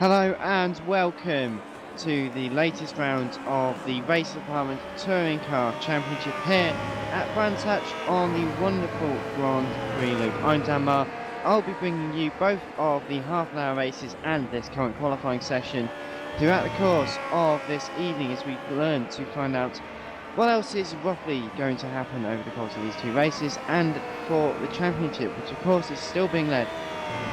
Hello and welcome to the latest round of the Race Department Touring Car Championship here at Brands Hatch on the wonderful Grand Prix Loop. I'm Dan Marr. I'll be bringing you both of the half-an-hour races and this current qualifying session throughout the course of this evening as we learn to find out what else is roughly going to happen over the course of these two races, and for the championship, which of course is still being led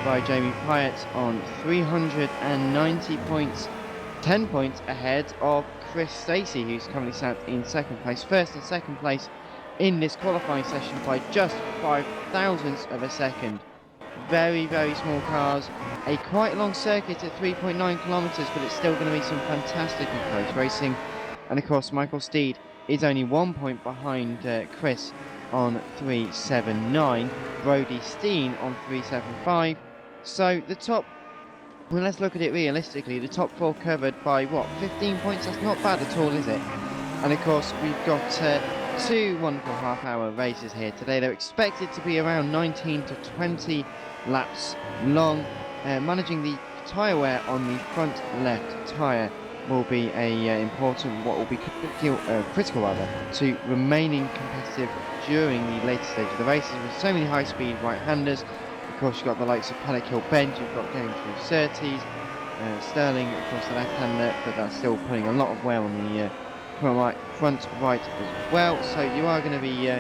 by Jamie Pyatt on 390 points, 10 points ahead of Chris Stacey, who's currently sat in second place. First and second place in this qualifying session by just 5 thousandths of a second. Very, very small cars, a quite long circuit at 3.9 kilometres, but it's still going to be some fantastic and close racing. And of course, Michael Steed is only 1 point behind Chris on 379, Brody Steen on 375. So the top, well, let's look at it realistically, the top four covered by what, 15 points? That's not bad at all, is it? And of course we've got two wonderful half-hour races here today. They're expected to be around 19 to 20 laps long, managing the tyre wear on the front left tyre will be what will be critical rather, to remaining competitive during the later stage of the races with so many high-speed right-handers. Of course, you've got the likes of Paddock Bend, you've got going through Surtees, Sterling, of course, the left-hander, but that's still putting a lot of wear on the front right as well. So you are going to be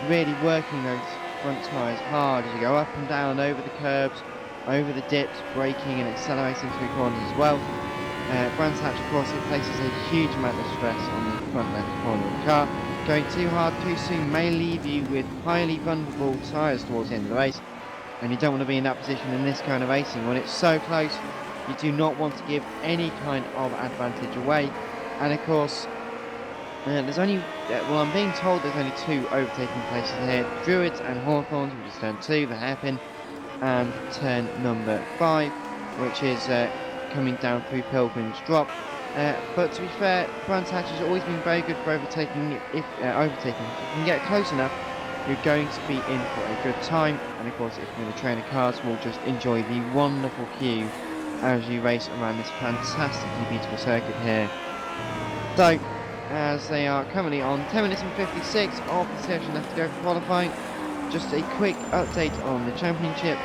really working those front tyres hard as you go up and down over the curbs, over the dips, braking and accelerating through corners as well. Brands Hatch, of course, it places a huge amount of stress on the front left corner of the car. Going too hard too soon may leave you with highly vulnerable tyres towards the end of the race, and you don't want to be in that position in this kind of racing. When it's so close, you do not want to give any kind of advantage away. And of course, there's only, well, I'm being told there's only 2 overtaking places here. Druids and Hawthorns, which is turn 2, the hairpin, and turn number 5, which is coming down through Pilgrim's Drop. But to be fair, Brands Hatch has always been very good for overtaking. If you can get close enough, you're going to be in for a good time. And of course, if you're in the trainer cars, we'll just enjoy the wonderful queue as you race around this fantastically beautiful circuit here. So, as they are currently on 10 minutes and 56 of the session left to go for qualifying, just a quick update on the championship.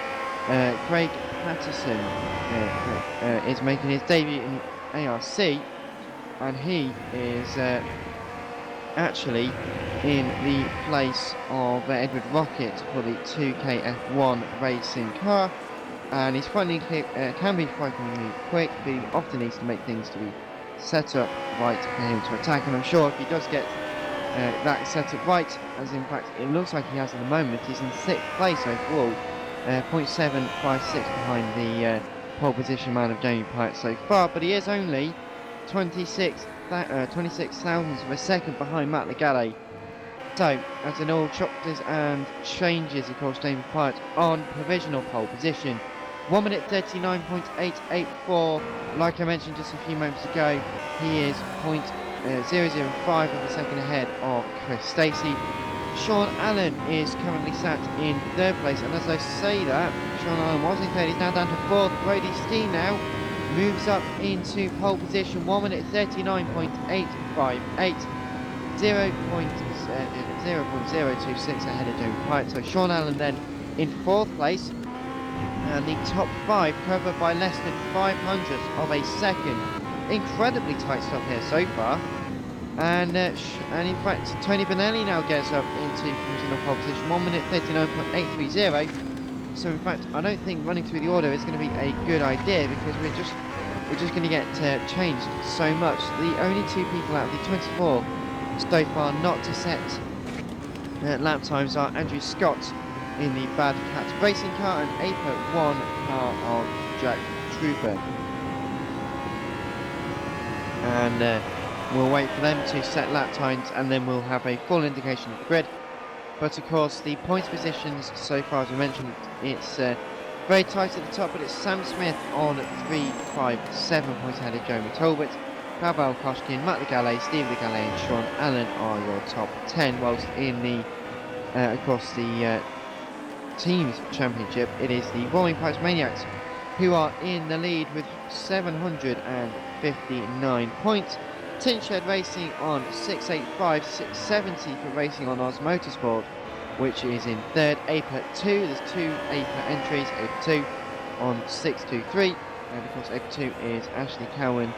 Craig Patterson is making his debut in ARC, and he is actually in the place of Edward Rocket for the 2KF1 racing car, and he's can be frighteningly quick, but he often needs to make things to be set up right for him to attack, and I'm sure if he does get that set up right, as in fact it looks like he has at the moment, he's in 6th place overall, 0.756 behind the pole position man of Jamie Pyatt so far, but he is only 26 thousandths of a second behind Matt Legale. So, as in all choppers and changes, of course, Jamie Pyatt on provisional pole position. 1 minute 39.884. Like I mentioned just a few moments ago, he is 0.005 of a second ahead of Chris Stacey. Sean Allen is currently sat in 3rd place, and as I say that, Sean Allen was in 3rd, he's now down to 4th. Brody Steen now moves up into pole position, 1 minute 39.858, 0.026 ahead of Jamie Pyatt. So Sean Allen then in 4th place, and the top 5 covered by less than 0.05 of a second. Incredibly tight stuff here so far. And in fact, Tony Benelli now gets up into provisional pole position, 1 minute 39.830. So in fact, I don't think running through the order is going to be a good idea, because we're just going to get changed so much. The only 2 people out of the 24 so far not to set lap times are Andrew Scott in the Bad Cat racing car and APA 1 car of Jack Trooper. And we'll wait for them to set lap times, and then we'll have a full indication of the grid. But of course, the points positions so far, as we mentioned, it's very tight at the top, but it's Sam Smith on 357 points ahead of Jeremy Tolbert. Pavel Koshkin, Matt Legale, Steve Legale and Sean Allen are your top 10, whilst in the, of course, the Teams Championship, it is the Roaring Pipes Maniacs who are in the lead with 759 points. Tinshed Racing on 685, 670 for Racing on Oz Motorsport, which is in 3rd. APA 2, there's 2 APA entries, APA 2 on 623, and of course APA 2 is Ashley Cowan,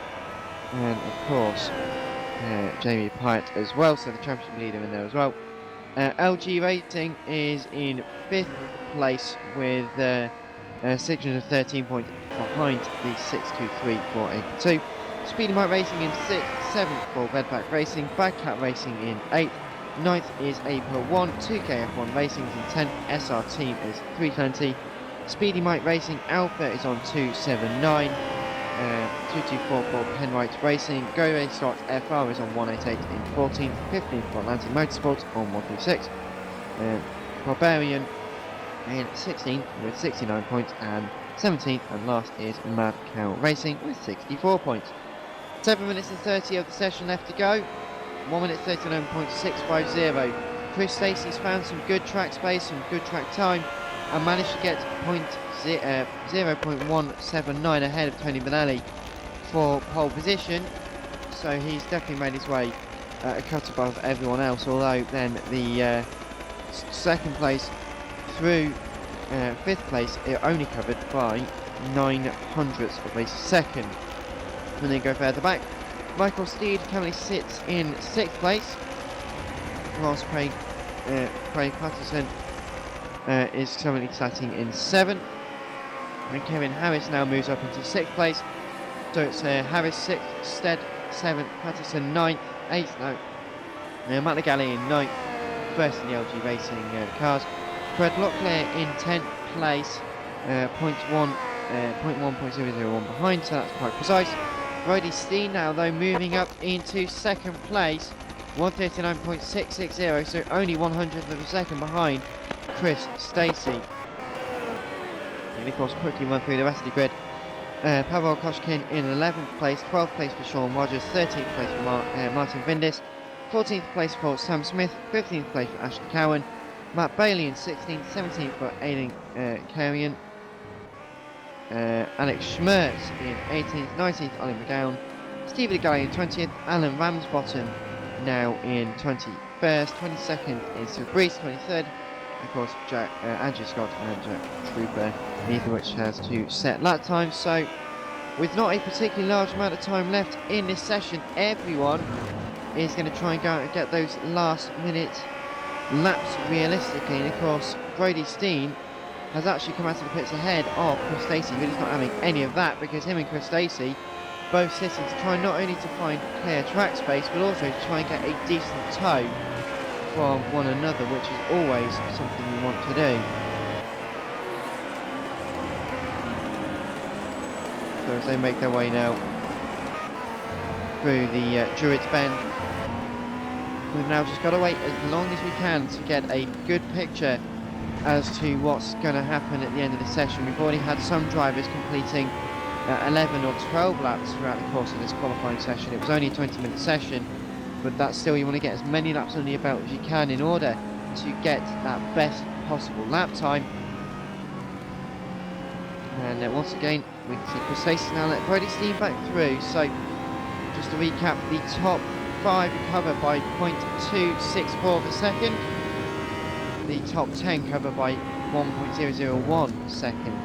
and of course Jamie Pyatt as well, so the championship leader in there as well. LG Racing is in 5th place with 613 points behind the 623 for APA 2. Speedy Mike Racing in 6th, 7th for Redback Racing, Bad Cat Racing in 8th, 9th is APA 1, 2KF1 Racing in 10th, SR Team is 320, Speedy Mike Racing Alpha is on 279, 2244 Penwright Racing, Go Race Slot FR is on 188 in 14th, 15th for Atlantic Motorsports on 136, Barbarian in 16th with 69 points, and 17th and last is Mad Cow Racing with 64 points. 7 minutes and 30 of the session left to go. 1 minute 39.650. Chris Stacey's found some good track space, some good track time, and managed to get 0.179 ahead of Tony Benelli for pole position. So he's definitely made his way a cut above everyone else, although then the second place through 5th place it only covered by 0.09 of a second. When they go further back, Michael Steed currently sits in 6th place, whilst Craig Patterson is currently sitting in 7th, and Kevin Harris now moves up into 6th place. So it's Harris 6th, Stead 7th, Patterson 9th, 8th now, Matt Legally in 9th, first in the LG Racing cars. Fred Locklear in 10th place, 0.1.001 behind, so that's quite precise. Brody Steen now though moving up into 2nd place, 139.660, so only 100th of a second behind Chris Stacey. And of course quickly run through the rest of the grid. Pavel Koshkin in 11th place, 12th place for Sean Rogers, 13th place for Martin Vindis, 14th place for Sam Smith, 15th place for Ashley Cowan, Matt Bailey in 16th, 17th for Aidan Carrion, Alex Schmertz in 18th, 19th Ollie McGowan, Steve Legally in 20th, Alan Ramsbottom now in 21st, 22nd is Sir Brees, 23rd, of course Andrew Scott and Jack Trooper, neither of which has to set lap time. So with not a particularly large amount of time left in this session, everyone is going to try and go out and get those last minute laps realistically. And of course Brody Steen has actually come out of the pits ahead of Chris Stacey, but he's not having any of that, because him and Chris Stacey both sitting to try not only to find clear track space but also to try and get a decent tow from one another, which is always something you want to do. So as they make their way now through the Druids Bend, we've now just got to wait as long as we can to get a good picture as to what's going to happen at the end of the session. We've already had some drivers completing 11 or 12 laps throughout the course of this qualifying session. It was only a 20-minute session, but that's still, you want to get as many laps under your belt as you can in order to get that best possible lap time. And once again we can see Chris Stacey now let Brody Steen back through. So just to recap, the top 5 cover by 0.264 of a second, the top 10 cover by 1.001 second,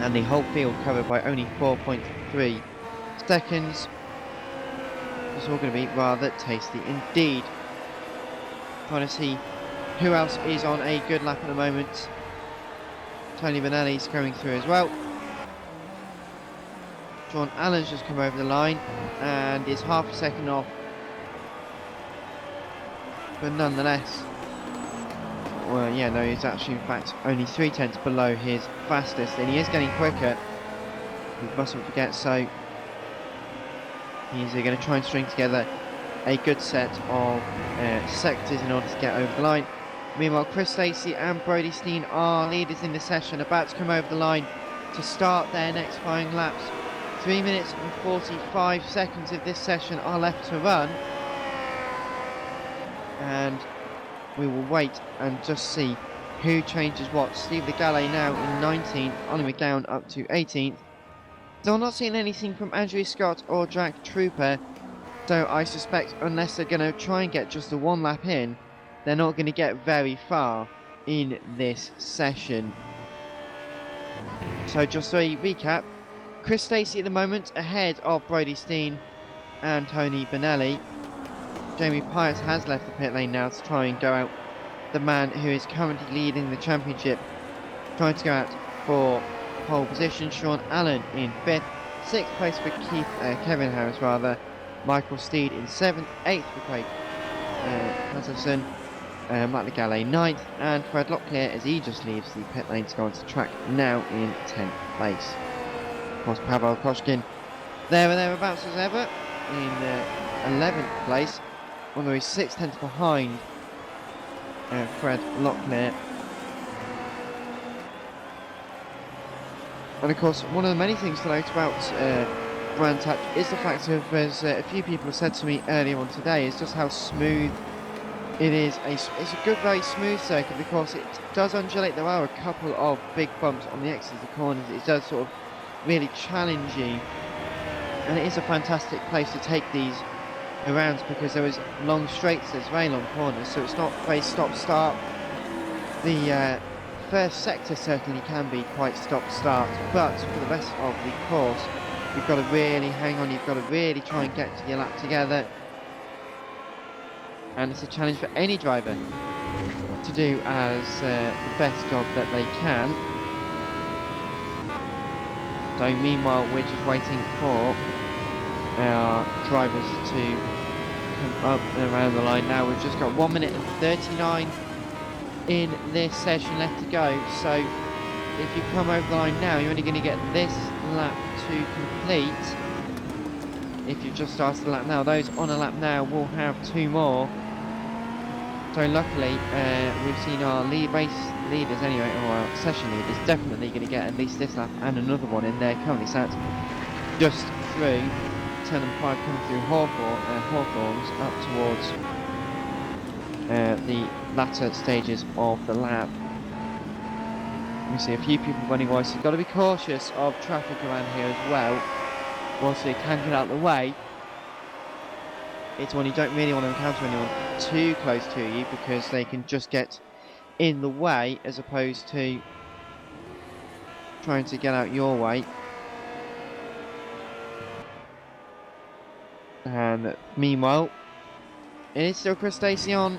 and the whole field covered by only 4.3 seconds. It's all going to be rather tasty indeed. Trying to see who else is on a good lap at the moment. Tony Benelli's coming through as well. John Allen's just come over the line and is half a second off, but nonetheless, well, yeah, no, he's actually in fact only 0.3 below his fastest, and he is getting quicker, we mustn't forget. So he's going to try and string together a good set of sectors in order to get over the line. Meanwhile, Chris Stacey and Brody Steen are leaders in the session, about to come over the line to start their next firing laps. 3 minutes and 45 seconds of this session are left to run, and we will wait and just see who changes what. Steve Legale now in 19th, Ollie McGowan up to 18th. Still not seeing anything from Andrew Scott or Jack Trooper, so I suspect unless they're going to try and get just the one lap in, they're not going to get very far in this session. So just a recap, Chris Stacey at the moment ahead of Brody Steen and Tony Benelli. Jamie Pius has left the pit lane now to try and go out the man who is currently leading the championship, trying to go out for pole position. Sean Allen in 5th, 6th place for Kevin Harris rather, Michael Steed in 7th, 8th for Craig Patterson, Matt Legale 9th, and Fred Locklear as he just leaves the pit lane to go onto the track now in 10th place. Of course, Pavel Koshkin there and thereabouts as ever in 11th place, although he's 0.6 behind Fred Locklear. And of course, one of the many things to note about Brand Touch is the fact of, as a few people have said to me earlier on today, is just how smooth it's a good, very smooth circuit because it does undulate. There are a couple of big bumps on the exits of the corners. It does sort of really challenge you, and it is a fantastic place to take these around because there is long straights, there's very long corners, so it's not very stop-start. The first sector certainly can be quite stop-start, but for the rest of the course, you've got to really hang on. You've got to really try and get your lap together. And it's a challenge for any driver to do as the best job that they can. So meanwhile, we're just waiting for our drivers to come up and around the line now. We've just got 1 minute and 39 in this session left to go. So if you come over the line now, you're only going to get this lap to complete. If you've just started the lap now, those on a lap now will have 2 more. So luckily, we've seen our race leaders anyway, or our session leaders, definitely going to get at least this lap and another one in there. Currently sat just through 10 and 5 coming through Hawthorns up towards the latter stages of the lap. We see a few people running wide, so you've got to be cautious of traffic around here as well. Once you can get out of the way, it's when you don't really want to encounter anyone too close to you because they can just get in the way as opposed to trying to get out your way. And meanwhile, it is still Chris Stacey on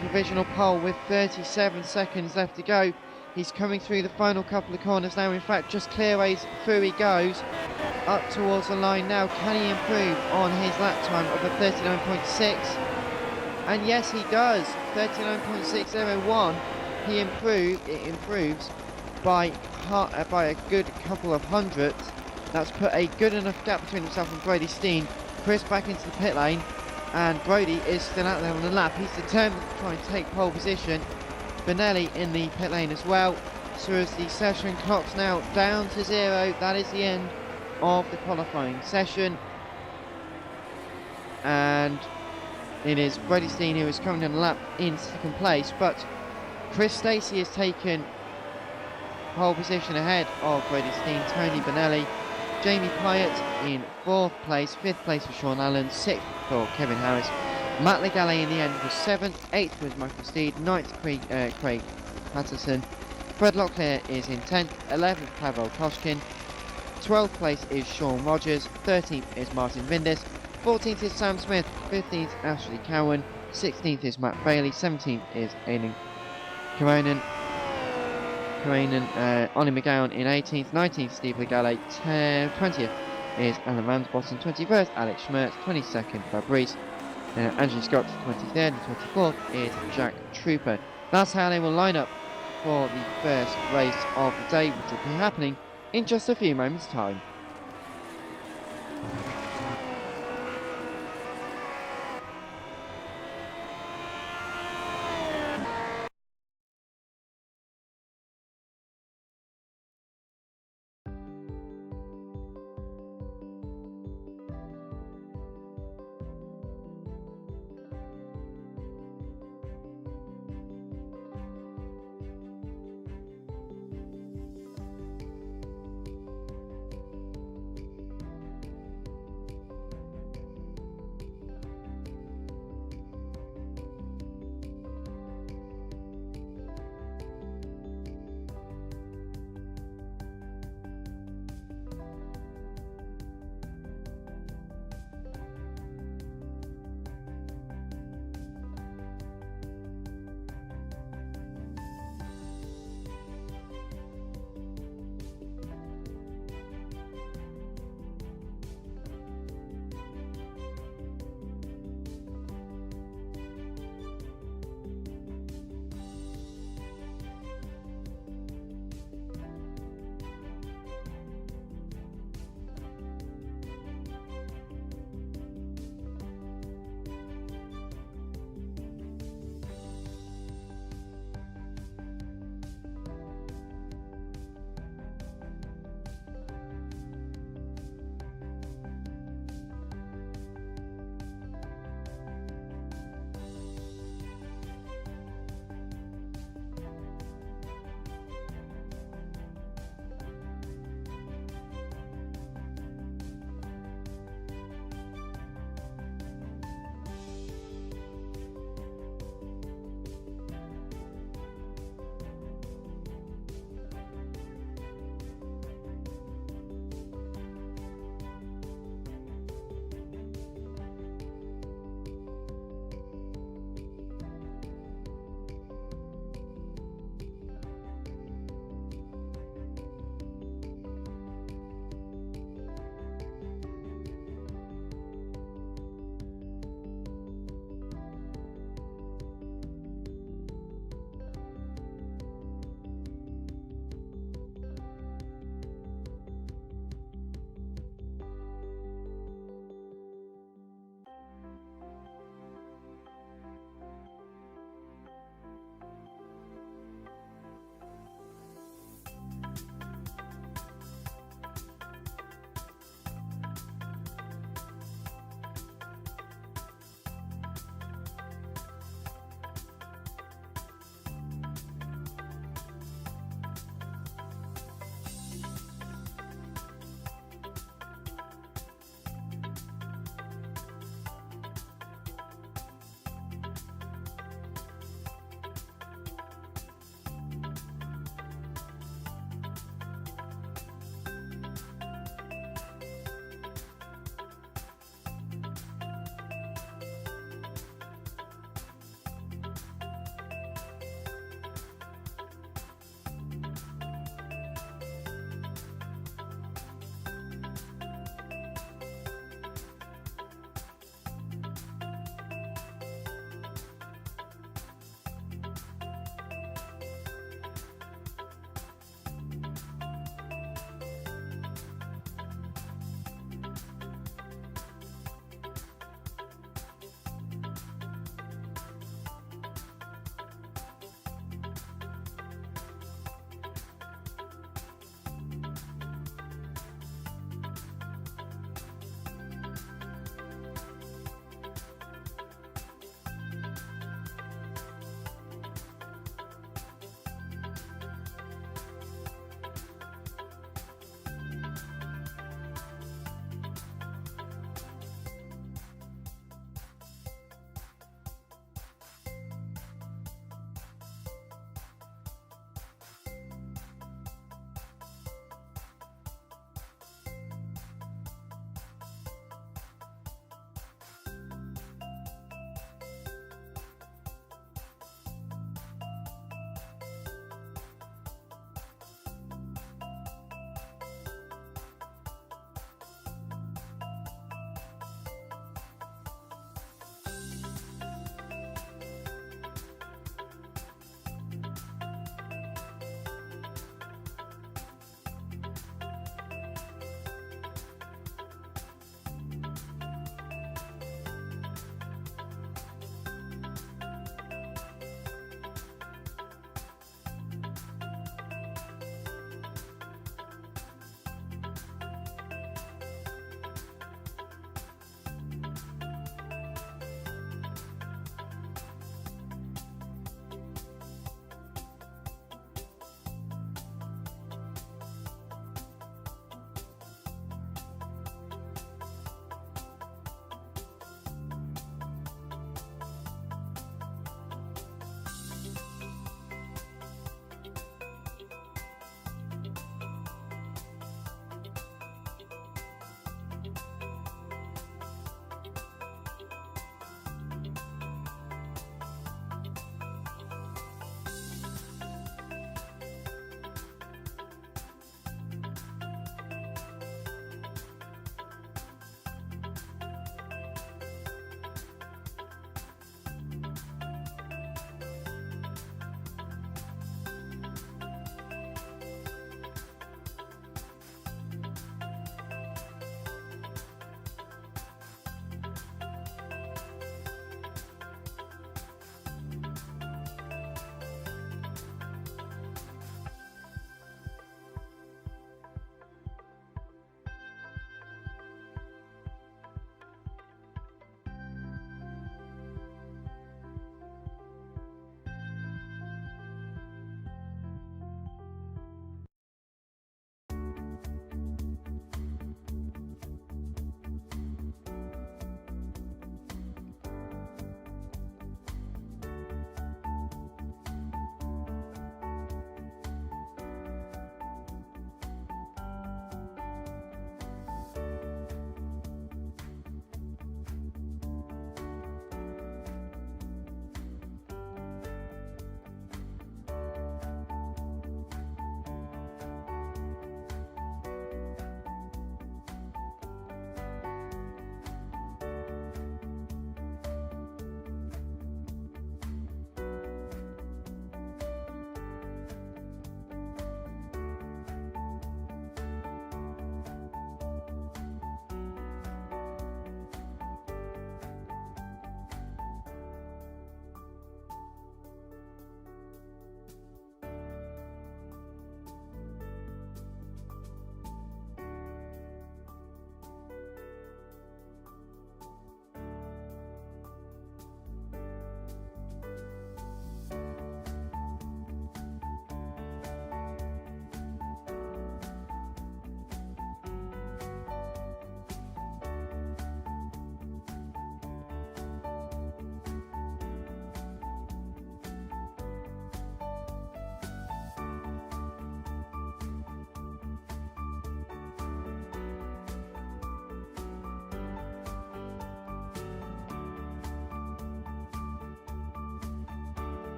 provisional pole with 37 seconds left to go. He's coming through the final couple of corners now. In fact, just clearways through he goes. Up towards the line now. Can he improve on his lap time of a 39.6? And yes, he does. 39.601. It improves by a good couple of hundredths. That's put a good enough gap between himself and Brody Steen. Chris back into the pit lane, and Brody is still out there on the lap. He's determined to try and take pole position. Benelli in the pit lane as well. So as the session clocks now down to 0, that is the end of the qualifying session. And it is Brody Steen who is currently on the lap in second place, but Chris Stacey has taken pole position ahead of Brody Steen. Tony Benelli, Jamie Pyatt in 4th place, 5th place for Sean Allen, 6th for Kevin Harris. Matt Legale in the end was 7th, 8th was Michael Steed, 9th Craig Patterson. Fred Locklear is in 10th, 11th Pavel Koshkin, 12th place is Sean Rogers, 13th is Martin Vindis, 14th is Sam Smith, 15th Ashley Cowan, 16th is Matt Bailey, 17th is Aidan Karanen, Ollie McGowan in 18th, 19th Steve Legale, 20th is Alan Ramsbottom, 21st Alex Schmertz, 22nd Fabrice, Andrew Scott, 23rd and 24th is Jack Trooper. That's how they will line up for the first race of the day, which will be happening in just a few moments' time.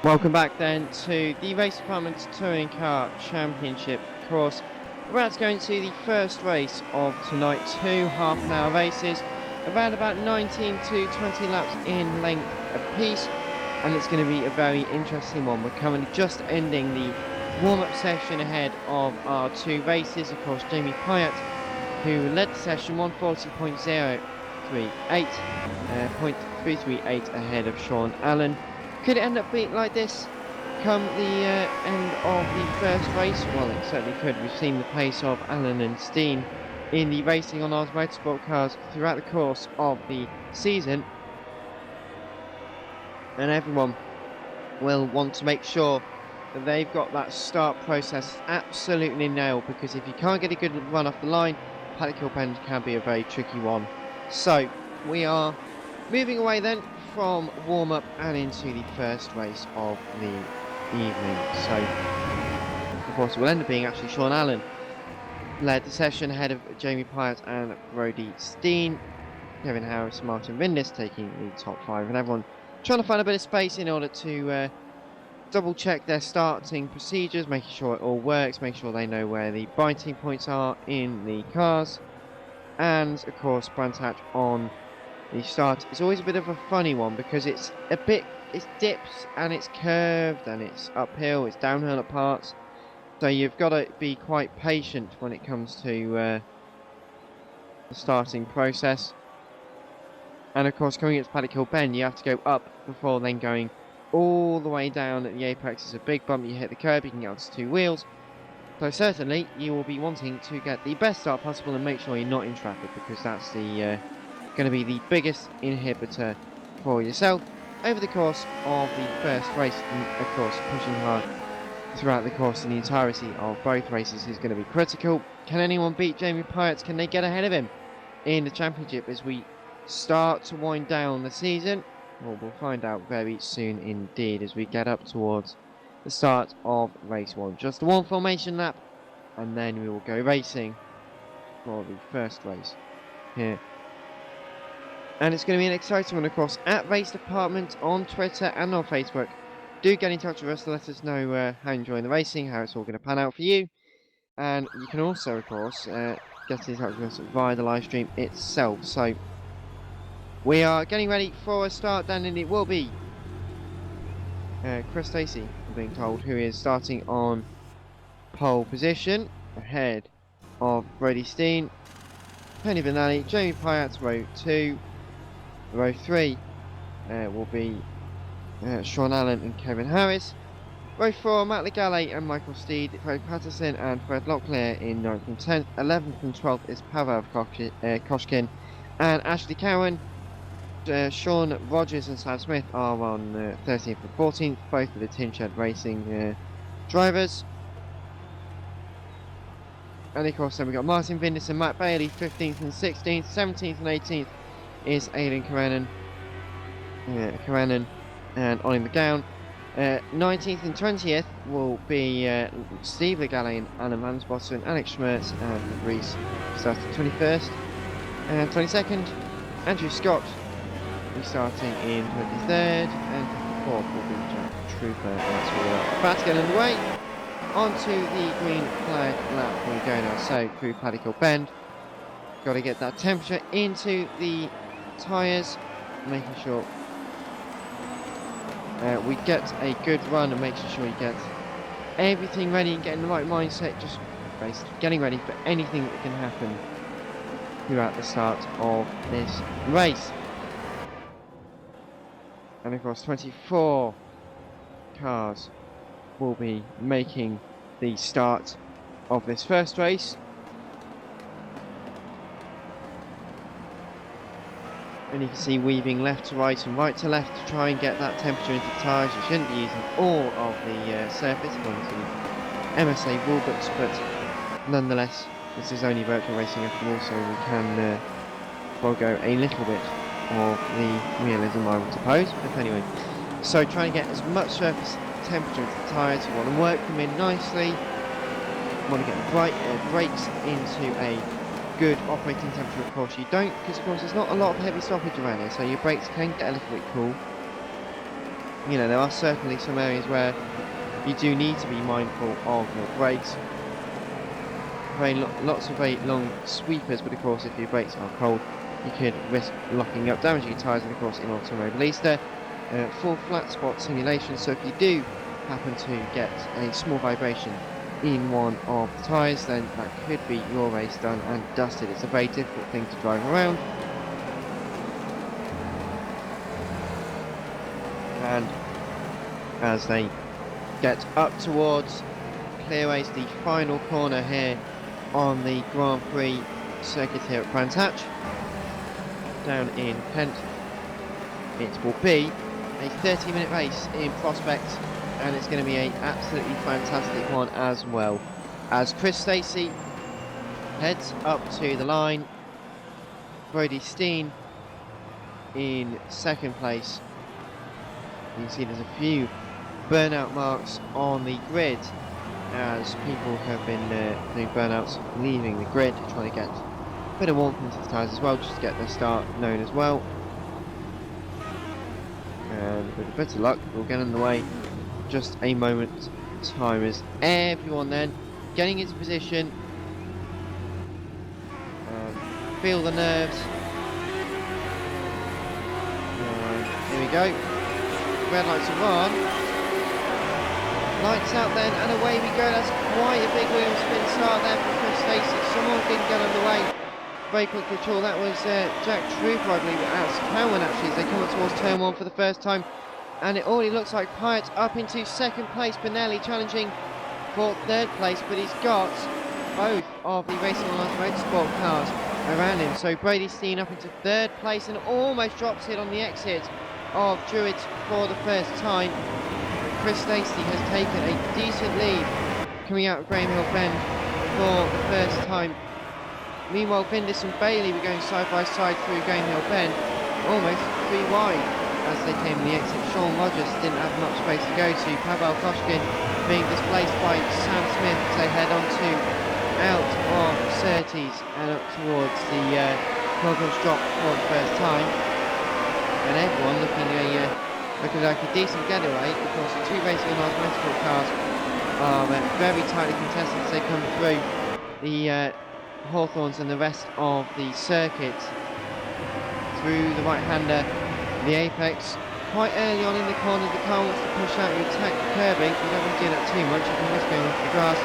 Welcome back then to the Race Department's Touring Car Championship course. We're about to go into the first race of tonight, two half-an-hour races, around about 19 to 20 laps in length apiece, and it's going to be a very interesting one. We're currently just ending the warm-up session ahead of our two races. Of course, Jamie Pyatt, who led the session, 140.338 ahead of Sean Allen. Could it end up being like this come the end of the first race? Well, it certainly could. We've seen the pace of Allen and Steen in the racing on Oz Motorsport cars throughout the course of the season, and everyone will want to make sure that they've got that start process absolutely nailed, because if you can't get a good run off the line, Paddock Hill Bend can be a very tricky one. So we are moving away then from warm-up and into the first race of the evening. So, of course, it will end up being actually Sean Allen led the session ahead of Jamie Pyatt and Brody Steen. Kevin Harris, Martin Vindis taking the top five, and everyone trying to find a bit of space in order to double check their starting procedures, making sure it all works, making sure they know where the biting points are in the cars. And of course, Brands Hatch on the start is always a bit of a funny one, because it's dips and it's curved and it's uphill, it's downhill at parts, so you've got to be quite patient when it comes to the starting process. And of course, coming into Paddock Hill Bend, you have to go up before then going all the way down at the apex. It's a big bump, you hit the curb, you can get onto two wheels, so certainly you will be wanting to get the best start possible and make sure you're not in traffic, because that's the going to be the biggest inhibitor for yourself over the course of the first race. And of course, pushing hard throughout the course and the entirety of both races is going to be critical. Can anyone beat Jamie Pyatt? Can they get ahead of him in the championship as we start to wind down the season? Well, we'll find out very soon indeed as we get up towards the start of race one. Just a one formation lap, and then we will go racing for the first race here. And it's going to be an exciting one, of course, at Race Department on Twitter and on Facebook. Do get in touch with us to let us know how you're enjoying the racing, how it's all going to pan out for you. And you can also, of course, get in touch with us via the live stream itself. So we are getting ready for a start then, and it will be Chris Stacey, I'm being told, who is starting on pole position ahead of Brody Steen, Penny Benali, Jamie Pyatt, row 2. Row 3 will be Sean Allen and Kevin Harris. Row 4, Matt Legale and Michael Steed, Craig Patterson and Fred Locklear in 9th and 10th. 11th and 12th is Pavel Koshkin and Ashley Cowan. Sean Rogers and Sam Smith are on 13th and 14th, both of the Tin Shed Racing drivers. And of course, then we've got Martin Vindis and Matt Bailey, 15th and 16th. 17th and 18th is Aidan Karenan and Ollie McGowan. 19th and 20th will be Steve Legale and Alan Mansbosser and Alex Schmertz and Reese starting 21st. And 22nd, Andrew Scott will be starting in 23rd, and 54th will be Jack Trooper. That's where we're about to get underway. Onto the green flag lap we go now, so through Paddock Hill Bend. Got to get that temperature into the tyres, making sure we get a good run and making sure you get everything ready and getting the right mindset, just basically getting ready for anything that can happen throughout the start of this race. And of course 24 cars will be making the start of this first race. And you can see weaving left to right and right to left to try and get that temperature into the tyres. You shouldn't be using all of the surface according to MSA rulebooks, but nonetheless this is only virtual racing after all, so we can forego a little bit of the realism, I would suppose. But anyway, so try and get as much surface temperature into the tyres. You want to work them in nicely. You want to get the brakes into a good operating temperature. Of course you don't, because of course there's not a lot of heavy stoppage around here, so your brakes can get a little bit cool. you know, there are certainly some areas where you do need to be mindful of your brakes. Lots of very long sweepers, but of course if your brakes are cold, you could risk locking up, damaging your tyres, and of course in Automobilista, full flat spot simulation, so if you do happen to get a small vibration in one of the tyres, then that could be your race done and dusted. It's a very difficult thing to drive around. And as they get up towards Clearways, the final corner here on the Grand Prix circuit here at Brands Hatch, down in Kent, it will be a 30-minute race in prospect, and it's going to be an absolutely fantastic one as well. As Chris Stacey heads up to the line, Brody Steen in second place. You can see there's a few burnout marks on the grid as people have been doing burnouts, leaving the grid, trying to get a bit of warmth into the tyres as well, just to get their start known as well. And with a bit of luck, we'll get in the way just a moment time as everyone then getting into position. Feel the nerves. Here we go. Red lights are on. Lights out then, and away we go. That's quite a big wheel spin start there for Chris Stacey. Someone didn't get underway very quickly at all. That was Jack Trooper, I believe. That's Cowan actually, as they come up towards turn 1 for the first time. And it already looks like Pyatt up into second place. Benelli challenging for third place, but he's got both of the Racing Online Motorsport cars around him. So Brady Steen up into third place and almost drops it on the exit of Druids for the first time. Chris Stacey has taken a decent lead coming out of Graham Hill Bend for the first time. Meanwhile, Vindis and Bailey were going side by side through Graham Hill Bend, almost 3 wide as they came in the exit. Sean Rogers didn't have much space to go to. Pavel Koshkin being displaced by Sam Smith as they head on to out of Surtees and up towards the Pilgrim's Drop for the first time. And everyone looking like a decent getaway, because the 2 Racing Online Motorsport cars are very tightly contested as they come through the Hawthorns and the rest of the circuit. Through the right-hander, the apex, quite early on in the corner, the car wants to push out, you attack the curbing, you don't want to do that too much, you can risk going off the grass,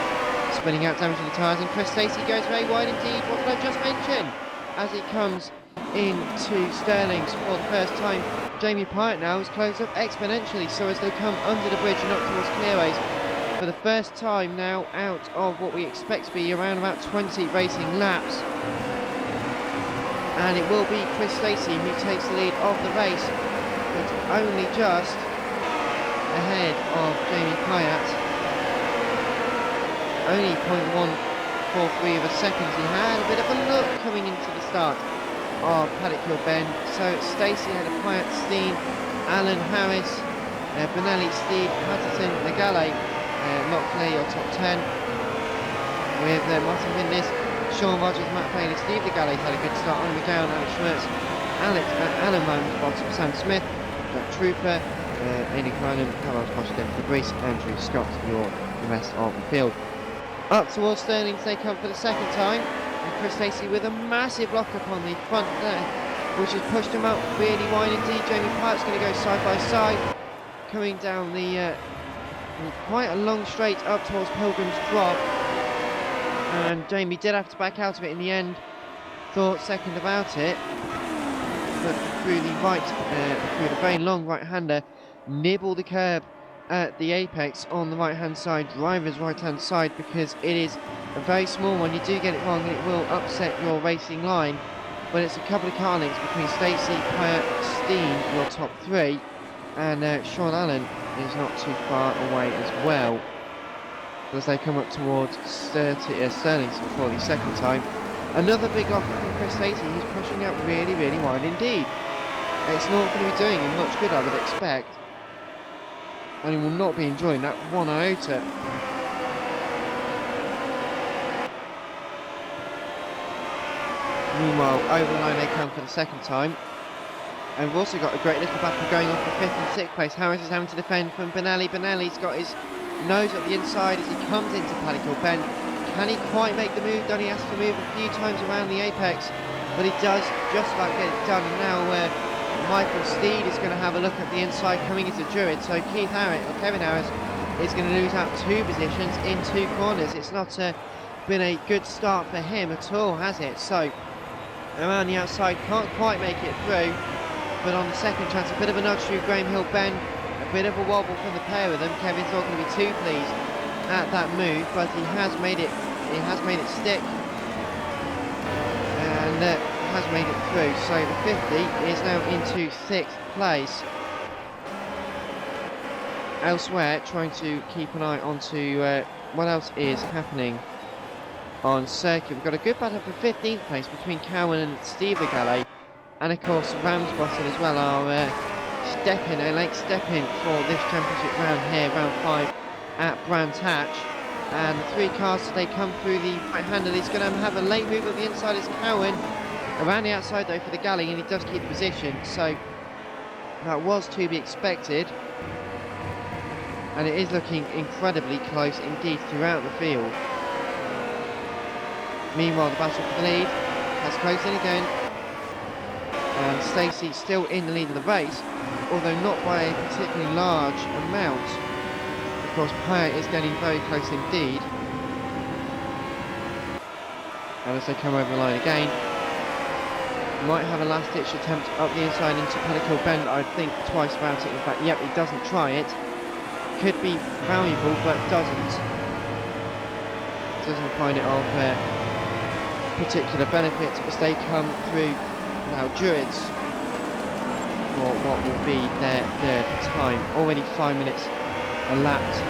spinning out, damaging the tyres, and Chris Stacey goes very wide indeed. What did I just mention? As he comes into Stirling's for the first time, Jamie Pyatt now has closed up exponentially, so as they come under the bridge and up towards Clearways, for the first time now out of what we expect to be around about 20 racing laps. And it will be Chris Stacey who takes the lead of the race, but only just ahead of Jamie Pyatt. Only 0.143 of a second. He had a bit of a look coming into the start of Paddock Hill Bend. So Stacey had a Pyatt, Steen, Allen, Harris, Benelli, Steed, Patterson, Nagale, Lockley, your top 10. With Martin Vindis, Sean Rogers, Matt Bailey, Steve Nagale had a good start. On McGowan, Alex Schmertz, Alan Moan, bottom, Sam Smith, Jack Trooper, Aidan Cronin, Pavel Koshkin, Fabrice, Andrew Scott, the rest of the field. Up towards Stirling they come for the second time, and Chris Stacey with a massive lock-up on the front there, which has pushed him out really wide indeed. Jamie Pyatt's going to go side by side, coming down the quite a long straight up towards Pilgrim's Drop, and Jamie did have to back out of it in the end. Thought second about it, but through the very long right-hander, nibble the curb at the apex on the right-hand side, driver's right-hand side, because it is a very small one. You do get it wrong and it will upset your racing line, but it's a couple of car lengths between Stacey, Pyatt, Steen, your top 3, and Sean Allen is not too far away as well, as they come up towards Stirling for the second time. Another big offer from Chris Stacey. He's pushing out really, really wide indeed. It's not going to be doing him much good, I would expect, and he will not be enjoying that one iota. Meanwhile, over the line they come for the second time. And we've also got a great little battle going on for 5th and 6th place. Harris is having to defend from Benelli. Benelli's got his nose at the inside as he comes into Paddock Hill Bend. Can he quite make the move done? He has to move a few times around the apex, but he does just about get it done. And now Michael Steed is going to have a look at the inside coming into Druid. So Kevin Harris is going to lose out 2 positions in 2 corners. It's not been a good start for him at all, has it? So around the outside, can't quite make it through. But on the second chance, a bit of a nudge through Graham Hill Bend, a bit of a wobble from the pair of them. Kevin's not going to be too pleased at that move, but he has made it. He has made it stick, and has made it through. So the 50 is now into 6th place. Elsewhere, trying to keep an eye onto what else is happening on circuit. We've got a good battle for 15th place between Cowan and Steve Legale. And of course, Ramsbottom as well are late step-in for this championship round here, round 5 at Brands Hatch. And the 3 cars today come through the right-hander. He's going to have a late move at the inside as Cowan. Around the outside though for the galley, and he does keep position, so that was to be expected. And it is looking incredibly close indeed throughout the field. Meanwhile, the battle for the lead has closed in again. And Stacey still in the lead of the race, although not by a particularly large amount. Of course, Pyatt is getting very close indeed. And as they come over the line again, might have a last-ditch attempt up the inside into Paddock Hill Bend. I'd think twice about it. In fact, yep, he doesn't try it. Could be valuable, but doesn't find it of particular benefit as they come through now Druids for what will be their 3rd time. Already 5 minutes elapsed.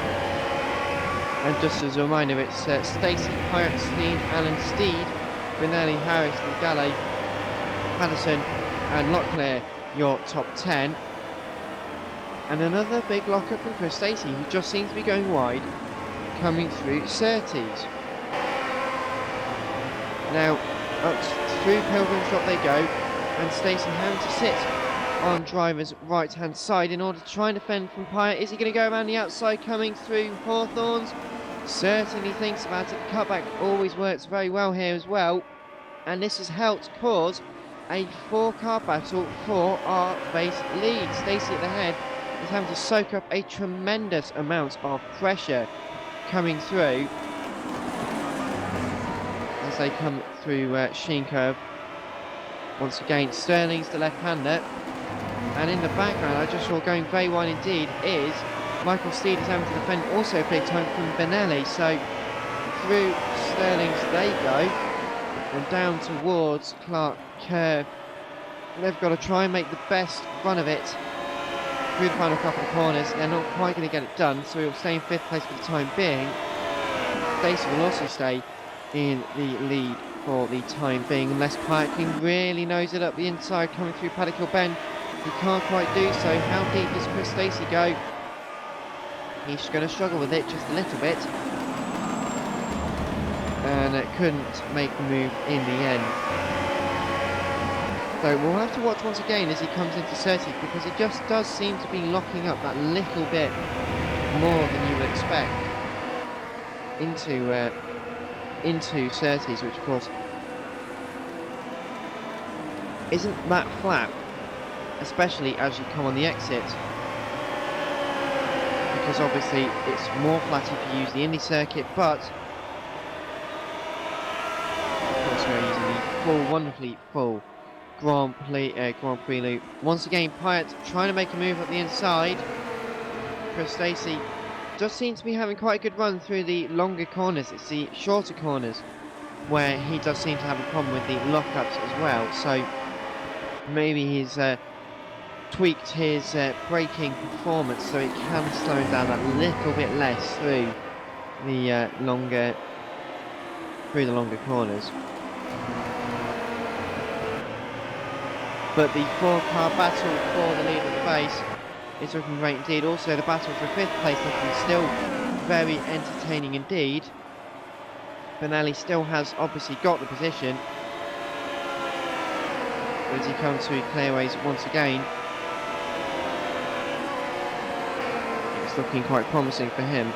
And just as a reminder, it's Stacey, Pyatt, Steed, Alan Steed, Benelli, Harris, Legale, Patterson and Locklear, your top 10. And another big lockup from Chris Stacey, who just seems to be going wide, coming through Surtees. Now, up through Pilgrim's Drop they go, and Stacey having to sit on driver's right-hand side in order to try and defend from Pyatt. Is he going to go around the outside coming through Hawthorns? Certainly thinks about it. The cutback always works very well here as well, and this has helped cause a 4-car battle for our race lead. Stacey at the head is having to soak up a tremendous amount of pressure coming through as they come through Sheen Curve. Once again, Sterling's the left-hander, and in the background, I just saw going very wide indeed, is Michael Steed is having to defend also a big time from Benelli. So through Sterling's they go, and down towards Clark Curve. They've got to try and make the best run of it through the final couple of corners. They're not quite going to get it done, so he'll stay in 5th place for the time being. Stacey will also stay in the lead for the time being, unless Pyatt can really nose it up the inside coming through Paddock Hill Bend. He can't quite do so. How deep does Chris Stacey go? He's going to struggle with it just a little bit, and couldn't make the move in the end. So we'll have to watch once again as he comes into Surtees, because it just does seem to be locking up that little bit more than you would expect into Surtees, which of course isn't that flat, especially as you come on the exit, because obviously it's more flat if you use the Indy circuit, but of course we're using the full, wonderfully full Grand Prix loop. Once again, Pyatt trying to make a move up the inside. Chris Stacey does seem to be having quite a good run through the longer corners. It's the shorter corners where he does seem to have a problem with the lockups as well. So maybe he's tweaked his braking performance so it can slow him down that little bit less through the longer corners. But the 4-car battle for the lead of the race is looking great indeed. Also, the battle for 5th place looking still very entertaining indeed. Benelli still has obviously got the position. But as he comes through clearways once again, it's looking quite promising for him.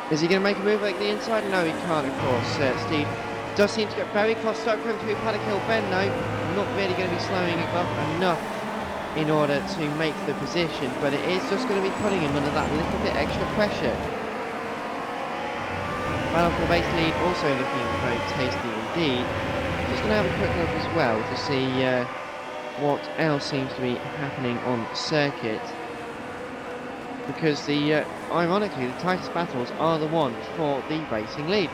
Is he going to make a move like the inside? No, he can't, of course. Steve does seem to get very crossed up from through Paddock Hill Bend, though. Not really going to be slowing it up enough in order to make the position, but it is just going to be putting him under that little bit extra pressure. Battle for the base lead also looking very tasty indeed. Just going to have a quick look as well to see what else seems to be happening on the circuit. Because ironically, the tightest battles are the ones for the racing lead.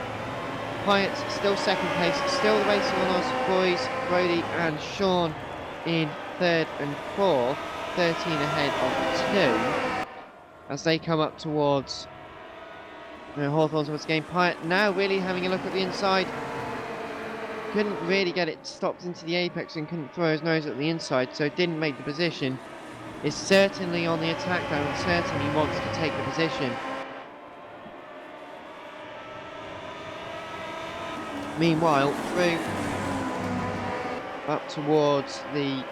Hyatt's still second place, still the racing on us boys, Brody and Sean in third and fourth, 13 ahead of 2, as they come up towards Hawthorns once again. Hyatt now really having a look at the inside. Couldn't really get it stopped into the apex and couldn't throw his nose at the inside, so didn't make the position. Is certainly on the attack though, and certainly wants to take the position. Meanwhile, through up towards the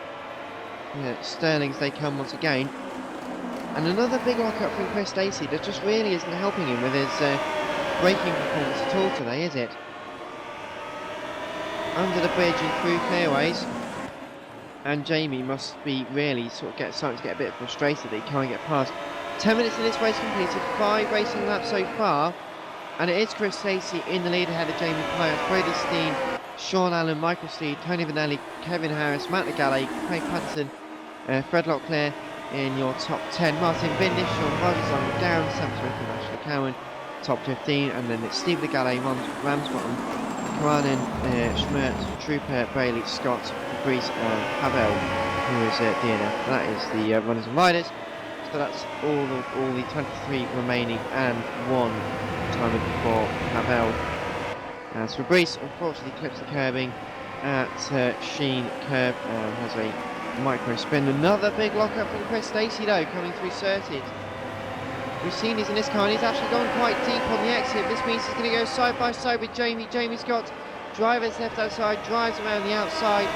Sterlings they come once again. And another big lock-up from Chris Stacey that just really isn't helping him with his braking performance at all today, is it? Under the bridge and through clearways. And Jamie must be really starting to get a bit frustrated that he can't get past. 10 minutes in this race completed, 5 racing laps so far. And it is Chris Stacey in the lead ahead of Jamie Pyatt, Brady Steen, Sean Allen, Michael Steed, Tony Vanelli, Kevin Harris, Matt Legale, Craig Patterson, Fred Locklear in your top 10. Martin Vindish, Sean Rogers on the down, Sam Smith and Ashley Cowan, top 15. And then it's Steve Legale, Ramsbottom, Karanen, Schmidt, Trooper, Bailey, Scott, Fabrice and Pavel, who is DNF. That is the runners and riders. So that's all the 23 remaining and 1 time for Pavel. As Fabrice unfortunately clips the curbing at Sheen Curb and has a micro spin. Another big lock-up from Chris Stacey though, coming through Certed. We've seen he's in this car and he's actually gone quite deep on the exit. This means he's going to go side by side with Jamie. Jamie's got drivers left outside, drives around the outside,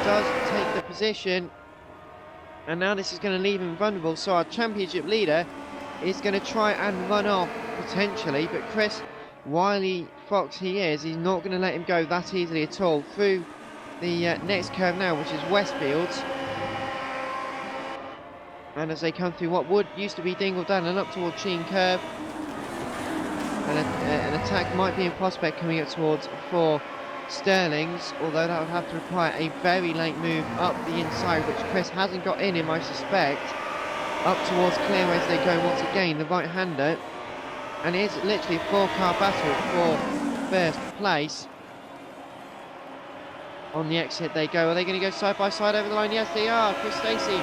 does take the position. And now this is going to leave him vulnerable, so our championship leader is going to try and run off potentially, but Chris, wily fox he is, he's not going to let him go that easily at all. Through the next curve now, which is Westfields, and as they come through what used to be Dingle Down and up towards Sheen Curve, and an attack might be in prospect coming up towards 4 Sterlings, although that would have to require a very late move up the inside, which Chris hasn't got in him, I suspect. Up towards clearways they go once again, the right-hander, and it is literally a 4-car battle for first place. On the exit they go. Are they going to go side by side over the line? Yes, they are. Chris Stacey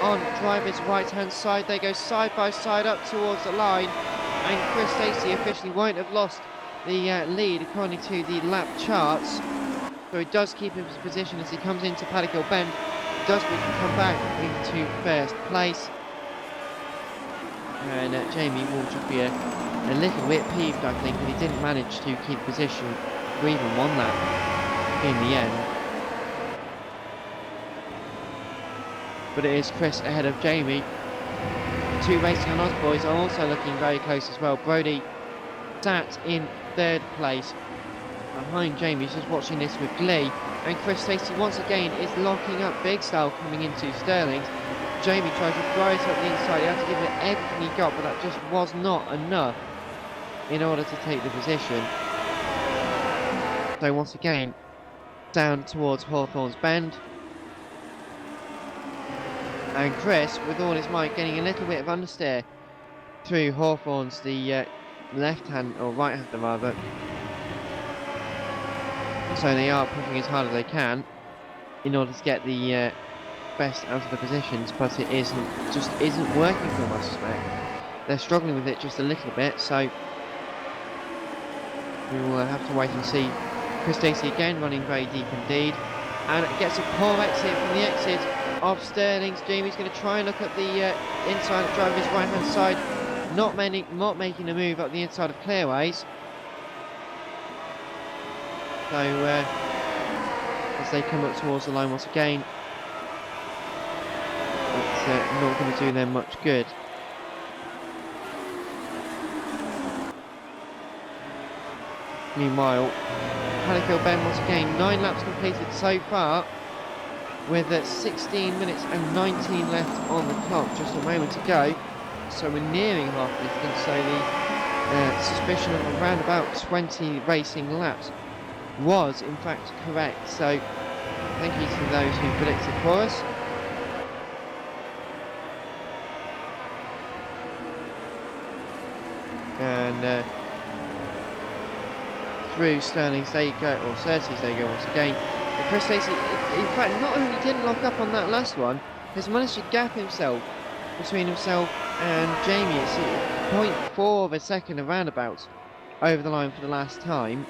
on driver's right-hand side. They go side by side up towards the line, and Chris Stacey officially won't have lost the lead according to the lap charts, so he does keep his position as he comes into Paddock Hill Bend. Does come back into first place, and Jamie will just be a little bit peeved, I think, that he didn't manage to keep position for even 1 lap in the end. But it is Chris ahead of Jamie. 2 racing on us boys are also looking very close as well. Brody sat in 3rd place behind Jamie, he's just watching this with glee, and Chris Stacey once again is locking up big style coming into Sterling's. Jamie tries to throw it up the inside, he had to give it everything he got, but that just was not enough in order to take the position. So once again, down towards Hawthorns Bend, and Chris with all his might getting a little bit of understeer through Hawthorns, the left hand or right hander rather, so they are pushing as hard as they can in order to get the best out of the positions, but it just isn't working for them, I suspect. They're struggling with it just a little bit, so we will have to wait and see. Chris Stacey again running very deep indeed, and gets a poor exit from the exit of Sterling's. Jamie's going to try and look at the inside of driver's right hand side, not making a move up the inside of clearways. So as they come up towards the line once again, it's not going to do them much good. Meanwhile, Panico Ben once again, 9 laps completed so far, with 16 minutes and 19 left on the clock, just a moment to go. So we're nearing half distance, so the suspicion of around about 20 racing laps was in fact correct. So thank you to those who predicted for us. And through Sterling's they go, or Surtees they go once again. And Chris Stacey, in fact, not only didn't lock up on that last one, has managed to gap himself between himself and Jamie. It's 0.4 of a second of roundabouts over the line for the last time.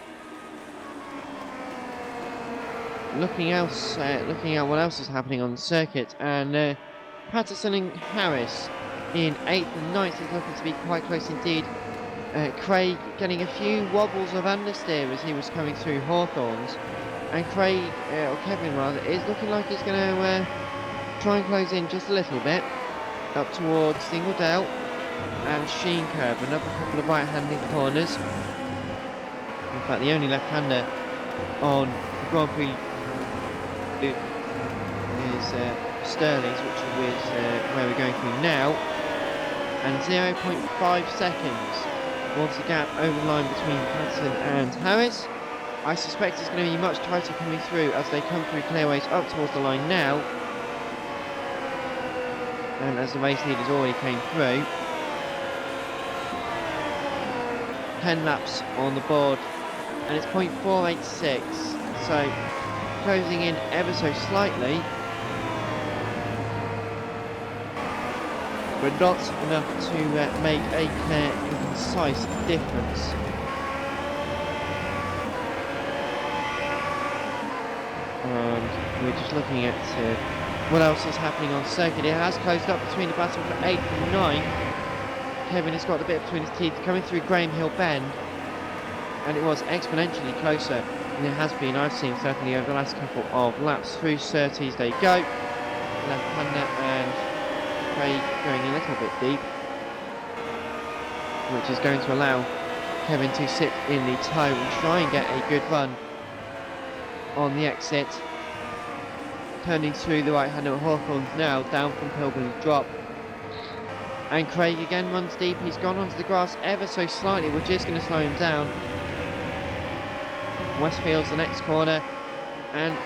Looking at what else is happening on the circuit, and Patterson and Harris in 8th and 9th is looking to be quite close indeed. Craig getting a few wobbles of understeer as he was coming through Hawthorns, and Craig, or Kevin rather, is looking like he's going to try and close in just a little bit up towards Singledale and Sheen Curve. Another couple of right-handed corners. In fact, the only left-hander on the Grand Prix is Sterling's, which is where we're going through now, and 0.5 seconds was the gap over the line between Patterson and Harris. I suspect it's going to be much tighter coming through as they come through clearways up towards the line now, and as the race leaders already came through. 10 laps on the board, and it's 0.486, so closing in ever so slightly, but not enough to make a clear and concise difference. And we're just looking at what else is happening on circuit. It has closed up between the battle for 8th and 9th. Kevin has got a bit between his teeth coming through Graham Hill Bend, and it was exponentially closer than it has been, I've seen, certainly over the last couple of laps. Through Surtees they go, left-hander, and Craig going a little bit deep, which is going to allow Kevin to sit in the toe and try and get a good run on the exit. Turning through the right-hander at Hawthorns now, down from Pilgrim's Drop. And Craig again runs deep. He's gone onto the grass ever so slightly, which is going to slow him down. Westfield's the next corner, and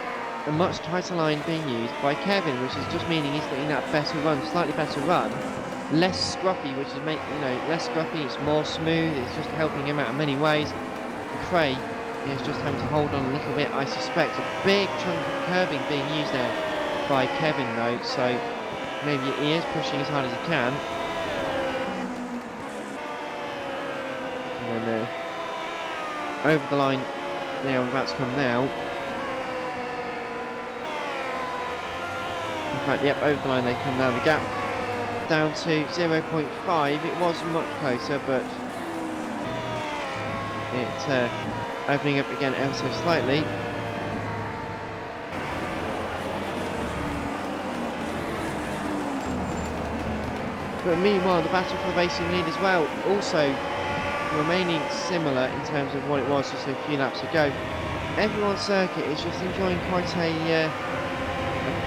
a much tighter line being used by Kevin, which is just meaning he's getting that better run, slightly better run, less scruffy, which is less scruffy. It's more smooth. It's just helping him out in many ways. And Craig is just having to hold on a little bit. I suspect a big chunk of curbing being used there by Kevin though, so maybe he is pushing as hard as he can. And then over the line they are about to come now. In fact, yep, over the line they come now. The gap down to 0.5. It was much closer, but it opening up again ever so slightly. But meanwhile, the battle for the racing lead as well, also remaining similar in terms of what it was just a few laps ago. Everyone's circuit is just enjoying quite a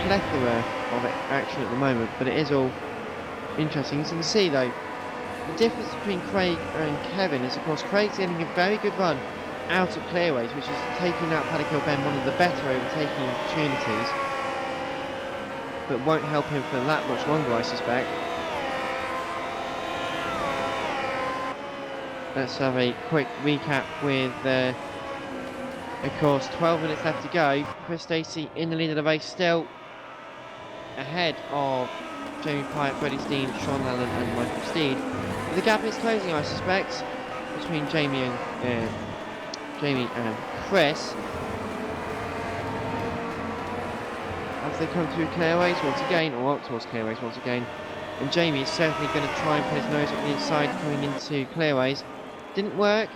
plethora of action at the moment, but it is all interesting. As you can see though, the difference between Craig and Kevin is, of course, Craig's getting a very good run out of clearways, which is taking out Paddock Hill Bend, one of the better overtaking opportunities, but won't help him for that much longer, I suspect. Let's have a quick recap with, of course, 12 minutes left to go. Chris Stacey in the lead of the race, still ahead of Jamie Pyatt, Freddie Steen, Sean Allen and Michael Steed. But the gap is closing, I suspect, between Jamie and Chris as they come through clearways once again, or up towards clearways once again. And Jamie is certainly going to try and put his nose up the inside coming into clearways. Didn't work,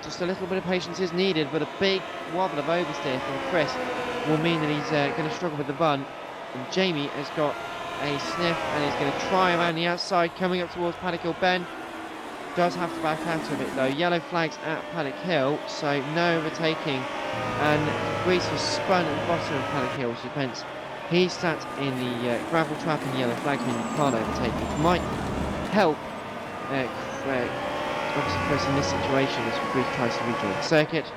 just a little bit of patience is needed, but a big wobble of oversteer from Chris will mean that he's going to struggle with the run. And Jamie has got a sniff and is going to try around the outside, coming up towards Paddock Hill Bend. Does have to back out of it though. Yellow flags at Paddock Hill, so no overtaking. And Reese has spun at the bottom of Paddock Hill, which depends. He's sat in the gravel trap and yellow flags, meaning you can't overtake, which might help obviously Chris in this situation as Reese tries to rejoin the circuit.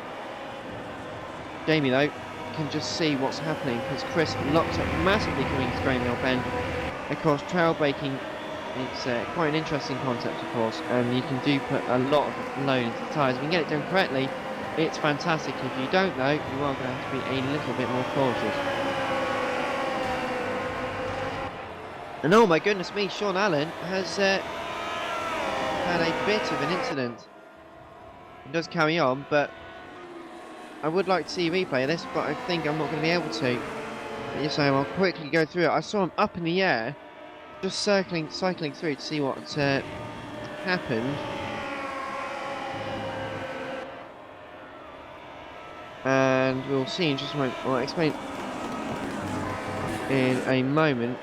Jamie though can just see what's happening because Chris locked up massively coming into Graham Hill Bend. Of course, trail braking, it's quite an interesting concept, of course, and you can put a lot of load into the tyres. If you can get it done correctly, it's fantastic. If you don't though, you are going to have to be a little bit more cautious. And oh my goodness me, Sean Allen has had a bit of an incident. It does carry on, but I would like to see a replay of this, but I think I'm not going to be able to. But yes, I'll quickly go through it. I saw him up in the air, just cycling through to see what happened. And we'll see in just a moment. I'll explain in a moment.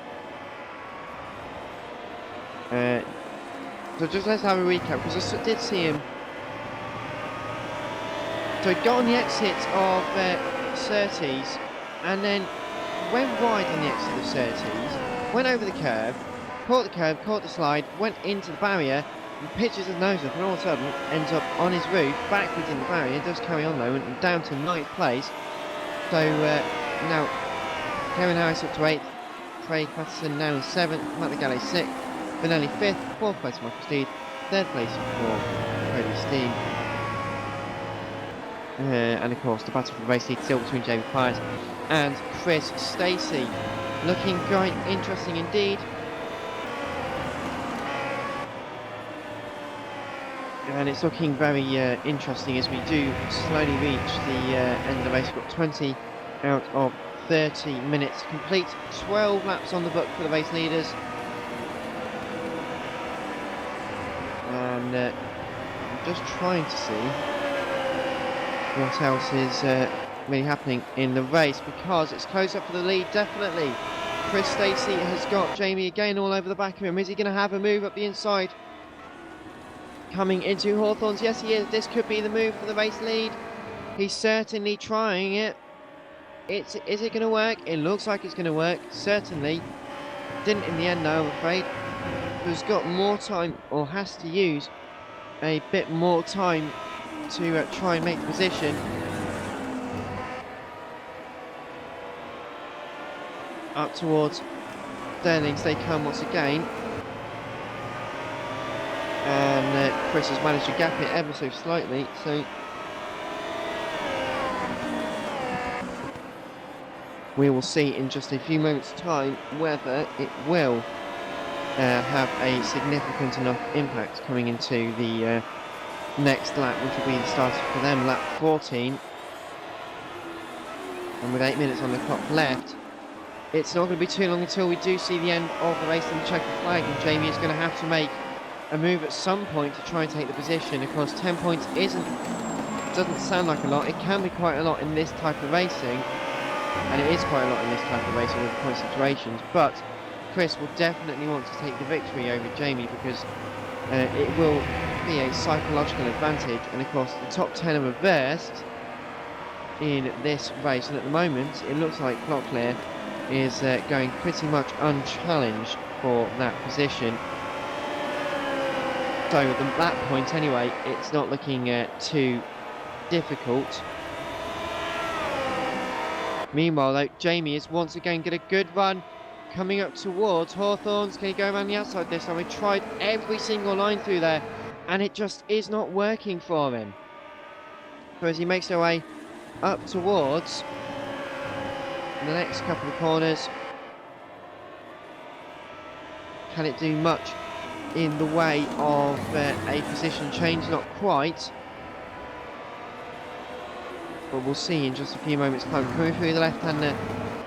So just let's have a recap, because I did see him. So he got on the exit of Surtees, and then went wide on the exit of Surtees, went over the curb, caught the slide, went into the barrier, and pitches his nose up, and all of a sudden ends up on his roof, backwards in the barrier, does carry on though, and down to 9th place. So now, Kevin Harris up to 8th, Craig Patterson now in 7th, Matt Legale 6th, Benelli 5th, 4th place Michael Steed, 3rd place for Freddie Steen. And of course the battle for the race lead still between Jamie Pires and Chris Stacey. Looking quite interesting indeed. And it's looking very interesting as we do slowly reach the end of the race. We've got 20 out of 30 minutes complete. 12 laps on the book for the race leaders. And I'm just trying to see what else is really happening in the race, because it's close up for the lead, definitely. Chris Stacey has got Jamie again all over the back of him. Is he going to have a move up the inside? Coming into Hawthorns, yes he is. This could be the move for the race lead. He's certainly trying it. Is it going to work? It looks like it's going to work, certainly. Didn't in the end though, I'm afraid. Who's got more time, or has to use a bit more time to try and make the position. Up towards Sterling's they come once again. And Chris has managed to gap it ever so slightly, so we will see in just a few moments time whether it will have a significant enough impact coming into the next lap, which will be the start for them, lap 14. And with 8 minutes on the clock left, it's not going to be too long until we do see the end of the race and the checkered flag, and Jamie is going to have to make a move at some point to try and take the position. Of course, 10 points doesn't sound like a lot. It can be quite a lot in this type of racing, and it is quite a lot in this type of racing with point situations, but Chris will definitely want to take the victory over Jamie, because it will be a psychological advantage. And of course the top 10 are reversed in this race, and at the moment it looks like Locklear is going pretty much unchallenged for that position. So at that point anyway, it's not looking too difficult. Meanwhile though, Jamie is once again got a good run coming up towards Hawthorns. Can he go around the outside this time? We tried every single line through there and it just is not working for him. So as he makes their way up towards the next couple of corners, can it do much in the way of a position change? Not quite, but we'll see in just a few moments time. Coming through the left-hander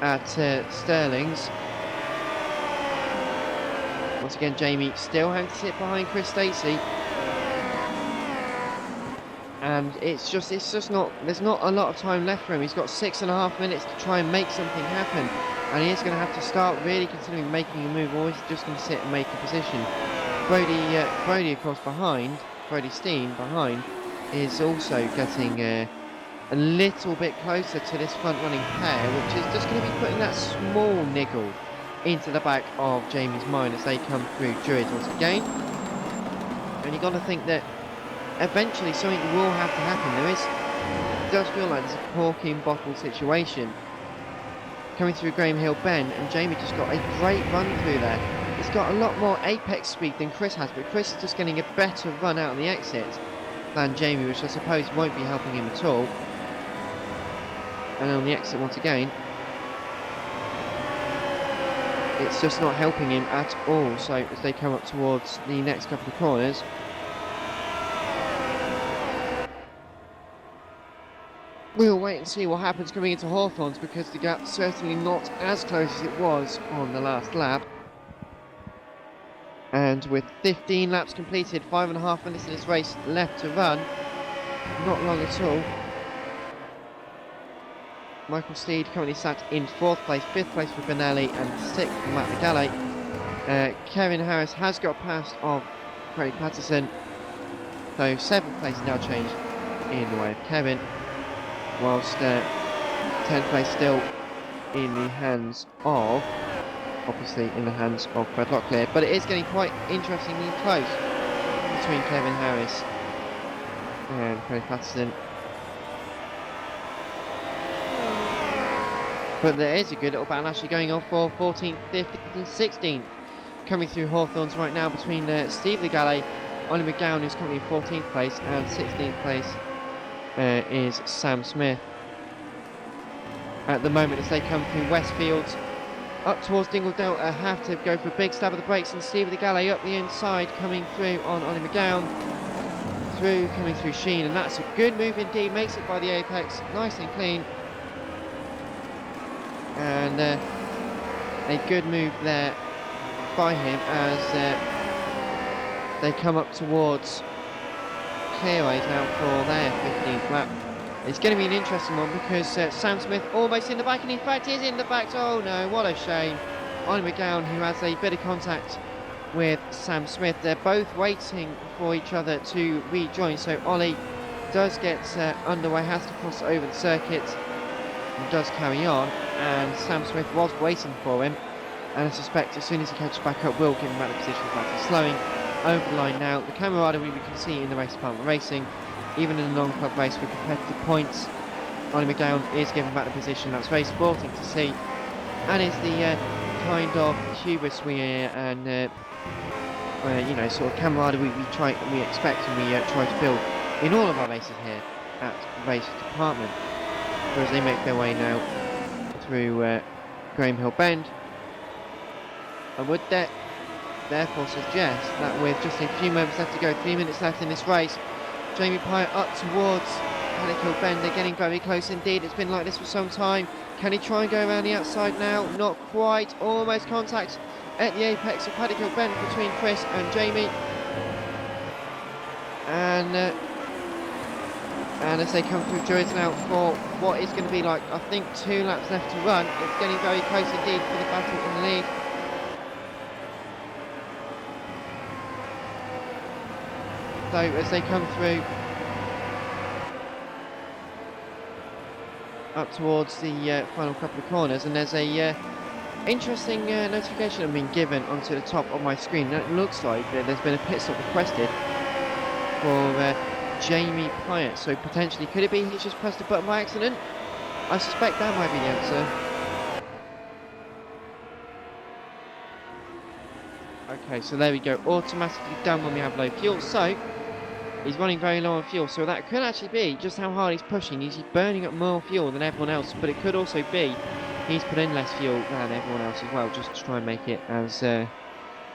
at Sterling's. Once again, Jamie still having to sit behind Chris Stacey. and it's just not, there's not a lot of time left for him. He's got 6.5 minutes to try and make something happen, and he is going to have to start really considering making a move, or he's just going to sit and make a position. Brody, of course, behind, Brody Steen behind, is also getting a little bit closer to this front-running pair, which is just going to be putting that small niggle into the back of Jamie's mind as they come through Druids once again. And you've got to think that eventually something will have to happen. It does feel like there's a cork in bottle situation coming through Graham Hill Bend, and Jamie just got a great run through there. He's got a lot more apex speed than Chris has, but Chris is just getting a better run out on the exit than Jamie, which I suppose won't be helping him at all. And on the exit once again, it's just not helping him at all. So as they come up towards the next couple of corners, we'll wait and see what happens coming into Hawthorns, because the gap's certainly not as close as it was on the last lap. And with 15 laps completed, 5.5 minutes in this race left to run, not long at all. Michael Steed currently sat in 4th place, 5th place for Benelli, and 6th for Matt McGalley. Kevin Harris has got past of Craig Patterson, so 7th place now changed in the way of Kevin, whilst 10th place still in the hands of, obviously in the hands of Fred Locklear, but it is getting quite interestingly close between Kevin Harris and Craig Patterson. But there is a good little battle actually going on for 14th, 15th and 16th. Coming through Hawthorns right now between Steve Legale, Ollie McGowan, who's currently in 14th place, and 16th place is Sam Smith. At the moment, as they come through Westfields, up towards Dingle Delta, have to go for a big stab of the brakes, and Steve Legale up the inside, coming through on Ollie McGowan. Coming through Sheen, and that's a good move indeed, makes it by the apex, nice and clean. And a good move there by him as they come up towards clearaways now for their 15th lap. It's going to be an interesting one, because Sam Smith almost in the back, and in fact is in the back. Oh no, what a shame. Ollie McGowan, who has a bit of contact with Sam Smith, they're both waiting for each other to rejoin, so Ollie does get underway, has to cross over the circuit, and does carry on, and Sam Smith was waiting for him, and I suspect as soon as he catches back up, will give him back the position. He's slowing over the line now. The camaraderie we can see in the race department racing, even in a non-club race with competitive points. Ollie McGowan is given back the position. That's very sporting to see, and is the kind of hubris and you know, sort of camaraderie we expect and we try to build in all of our races here at the race department. As they make their way now through Graham Hill Bend, I would therefore suggest that with just a few moments left to go, 3 minutes left in this race, Jamie Pyatt up towards Paddock Hill Bend. They're getting very close indeed. It's been like this for some time. Can he try and go around the outside now? Not quite. Almost contact at the apex of Paddock Hill Bend between Chris and Jamie. And as they come through Druids now for what is going to be like, I think, 2 laps left to run. It's getting very close indeed for the battle in the lead. So as they come through up towards the final couple of corners, and there's a interesting notification I've been given onto the top of my screen. That looks like there's been a pit stop requested for Jamie Pyatt, so potentially could it be he's just pressed a button by accident? I suspect that might be the answer. Okay, so there we go, automatically done when we have low fuel. So he's running very low on fuel, so that could actually be just how hard he's pushing. He's burning up more fuel than everyone else, but it could also be he's put in less fuel than everyone else as well, just to try and make it as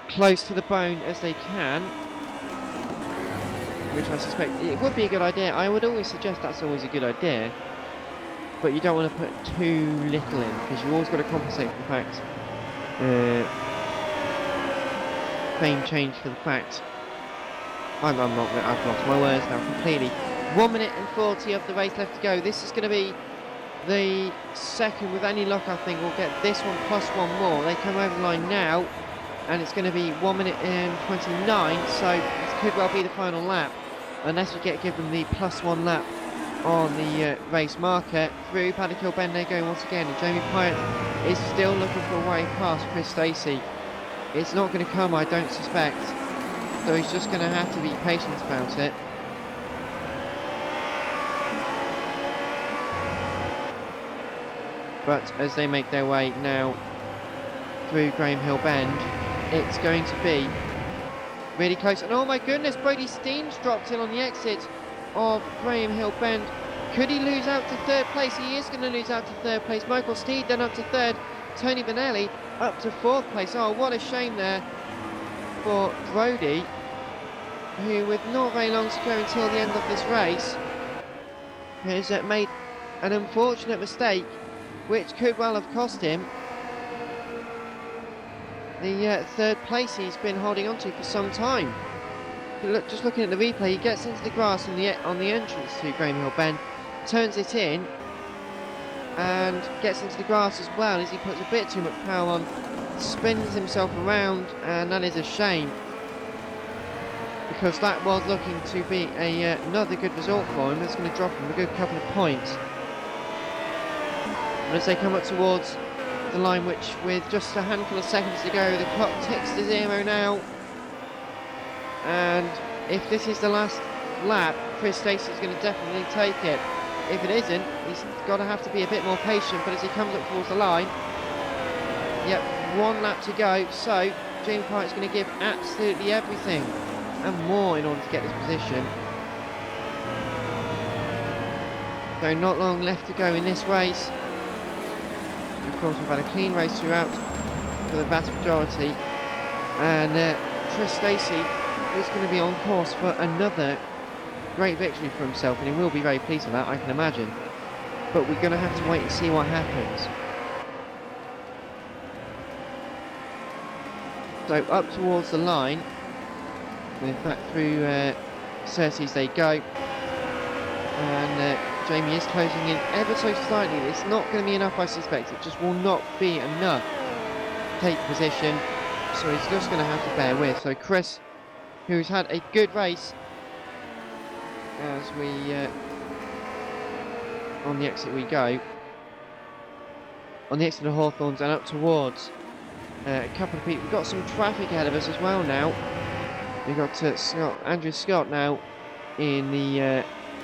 close to the bone as they can, which I suspect it would be a good idea. I would always suggest that's always a good idea, but you don't want to put too little in, because you've always got to compensate for the fact fame change for the fact I've lost my words now completely. 1 minute and 40 of the race left to go. This is going to be the second, with any luck I think we'll get this one plus one more. They come over the line now, and it's going to be 1 minute and 29, so it could well be the final lap, unless we get given the plus one lap on the race marker. Through Paddock Hill Bend they're going once again, and Jamie Pyatt is still looking for a way past Chris Stacey. It's not going to come, I don't suspect, so he's just going to have to be patient about it. But as they make their way now through Graham Hill Bend, it's going to be really close. And oh my goodness, Brody Steen's dropped in on the exit of Graham Hill Bend. Could he lose out to third place? He is going to lose out to third place. Michael Steed then up to third. Tony Benelli up to fourth place. Oh, what a shame there for Brody, who with not very long to go until the end of this race has made an unfortunate mistake, which could well have cost him the third place he's been holding on to for some time. Look, just looking at the replay, he gets into the grass on the entrance to Graham Hill Bend, turns it in, and gets into the grass as well as he puts a bit too much power on, spins himself around, and that is a shame, because that was looking to be another good result for him. That's going to drop him a good couple of points. And as they come up towards the line, which with just a handful of seconds to go, the clock ticks to 0 now. And if this is the last lap, Chris Stacey's going to definitely take it. If it isn't, he's got to have to be a bit more patient. But as he comes up towards the line, yep, 1 lap to go. So Jamie Pyatt's going to give absolutely everything and more in order to get this position. So not long left to go in this race. Of course, we've had a clean race throughout for the vast majority, and Chris Stacey is going to be on course for another great victory for himself, and he will be very pleased with that, I can imagine. But we're going to have to wait and see what happens. So up towards the line, in fact through Cersei's they go, and Jamie is closing in ever so slightly. It's not going to be enough, I suspect. It just will not be enough to take position, so he's just going to have to bear with. So Chris, who's had a good race, as we on the exit we go, on the exit of Hawthorns and up towards a couple of people. We've got some traffic ahead of us as well now. We've got Andrew Scott now in the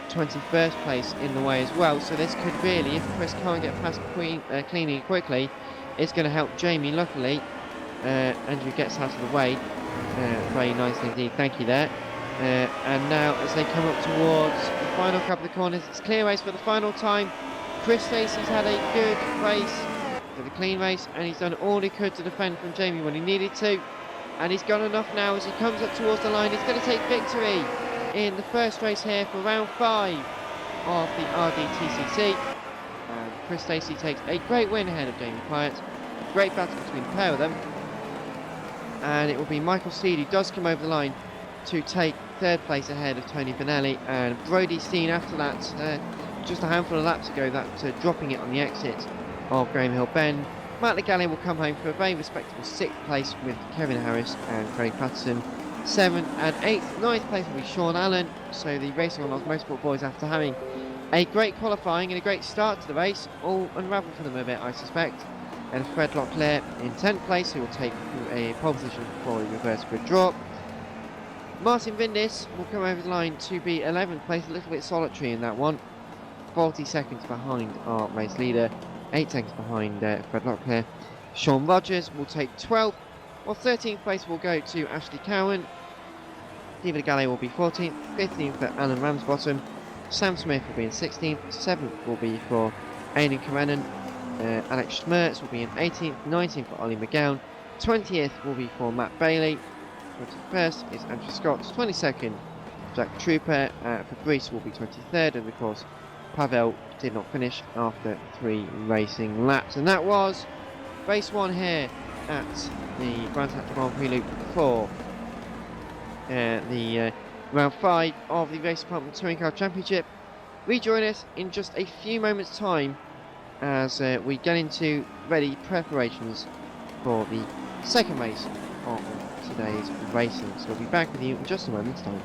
21st place in the way as well, so this could really, if Chris can't get past cleanly quickly, it's going to help Jamie. Luckily Andrew gets out of the way very nicely indeed, thank you there. And now as they come up towards the final couple of corners, it's clear race for the final time. Chris Stacey's had a good race, for the clean race, and he's done all he could to defend from Jamie when he needed to, and he's got enough now. As he comes up towards the line, he's going to take victory in the first race here for round 5 of the RDTCC, and Chris Stacey takes a great win ahead of Jamie Pyatt. Great battle between the pair of them, and it will be Michael Steed who does come over the line to take third place ahead of Tony Benelli, and Brody Steen after that, just a handful of laps ago, that dropping it on the exit of Graham Hill Bend. Matt Legale will come home for a very respectable 6th place with Kevin Harris and Craig Patterson. 7th and 8th, 9th place will be Sean Allen. So the Racing on Lost Motorsport boys, after having a great qualifying and a great start to the race, all unravelled for them a bit, I suspect. And Fred Locklear in 10th place, who will take a pole position for a reverse grid drop. Martin Vindis will come over the line to be 11th place, a little bit solitary in that one. 40 seconds behind our race leader, 8 seconds behind Fred Locklear. Sean Rogers will take 12th, while 13th place will go to Ashley Cowan. David Galley will be 14th, 15th for Alan Ramsbottom. Sam Smith will be in 16th, 7th will be for Aidan Karenan. Alex Schmertz will be in 18th, 19th for Ollie McGowan. 20th will be for Matt Bailey. 21st is Andrew Scott. 22nd, Jack Trooper. Fabrice will be 23rd, and of course Pavel did not finish after 3 racing laps. And that was race 1 here at the Brands Hatch Grand Prix Loop for the round 5 of the Race Department Touring Car Championship. Rejoin us in just a few moments' time as we get into ready preparations for the second race of today's racing. So we'll be back with you in just a moment's time.